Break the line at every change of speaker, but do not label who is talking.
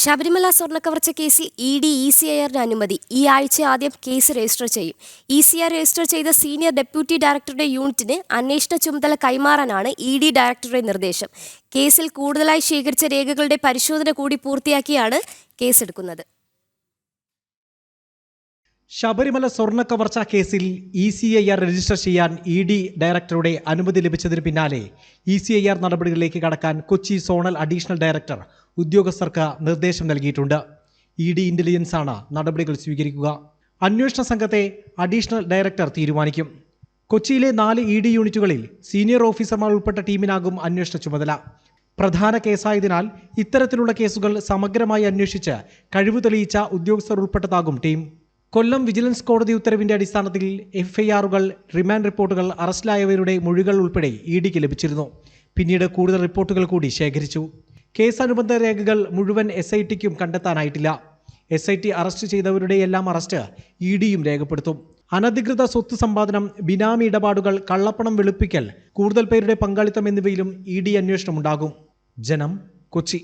ശബരിമല സ്വർണ്ണക്കവർച്ച കേസിൽ E C I അനുമതി ഈ ആഴ്ച ആദ്യം കേസ് രജിസ്റ്റർ ചെയ്യും. ECR രജിസ്റ്റർ ചെയ്ത സീനിയർ ഡെപ്യൂട്ടി ഡയറക്ടറുടെ യൂണിറ്റിന് അന്വേഷണ ചുമതല കൈമാറാനാണ് ഡയറക്ടറുടെ നിർദ്ദേശം. കേസിൽ കൂടുതലായി ശേഖരിച്ച രേഖകളുടെ പരിശോധന കൂടി പൂർത്തിയാക്കിയാണ് കേസെടുക്കുന്നത്.
ശബരിമല സ്വർണ്ണക്കവർച്ച കേസിൽ ECIR രജിസ്റ്റർ ചെയ്യാൻ ഡയറക്ടറുടെ അനുമതി ലഭിച്ചതിന് പിന്നാലെ ECIR നടപടികളിലേക്ക് കടക്കാൻ കൊച്ചി സോണൽ അഡീഷണൽ ഡയറക്ടർ ഉദ്യോഗസ്ഥർക്ക് നിർദ്ദേശം നൽകിയിട്ടുണ്ട്. ഇന്റലിജൻസ് ആണ് നടപടികൾ സ്വീകരിക്കുക. അന്വേഷണ സംഘത്തെ അഡീഷണൽ ഡയറക്ടർ തീരുമാനിക്കും. കൊച്ചിയിലെ 4 യൂണിറ്റുകളിൽ സീനിയർ ഓഫീസർമാർ ഉൾപ്പെട്ട ടീമിനാകും അന്വേഷണ ചുമതല. പ്രധാന കേസായതിനാൽ ഇത്തരത്തിലുള്ള കേസുകൾ സമഗ്രമായി അന്വേഷിച്ച് കഴിവ് തെളിയിച്ച ഉദ്യോഗസ്ഥർ ഉൾപ്പെട്ടതാകും ടീം. കൊല്ലം വിജിലൻസ് കോടതി ഉത്തരവിന്റെ അടിസ്ഥാനത്തിൽ FIRകൾ, റിമാൻഡ് റിപ്പോർട്ടുകൾ, അറസ്റ്റിലായവരുടെ മൊഴികൾ ഉൾപ്പെടെ ഇഡിക്ക് ലഭിച്ചിരുന്നു. പിന്നീട് കൂടുതൽ റിപ്പോർട്ടുകൾ കൂടി ശേഖരിച്ചു. കേസനുബന്ധ രേഖകൾ മുഴുവൻ SITക്കും കണ്ടെത്താനായിട്ടില്ല. SIT അറസ്റ്റ് ചെയ്തവരുടെയെല്ലാം അറസ്റ്റ് ഇഡിയും രേഖപ്പെടുത്തും. അനധികൃത സ്വത്ത് സമ്പാദനം, ബിനാമി ഇടപാടുകൾ, കള്ളപ്പണം വെളുപ്പിക്കൽ, കൂടുതൽ പേരുടെ പങ്കാളിത്തം എന്നിവയിലും അന്വേഷണമുണ്ടാകും. ജനം, കൊച്ചി.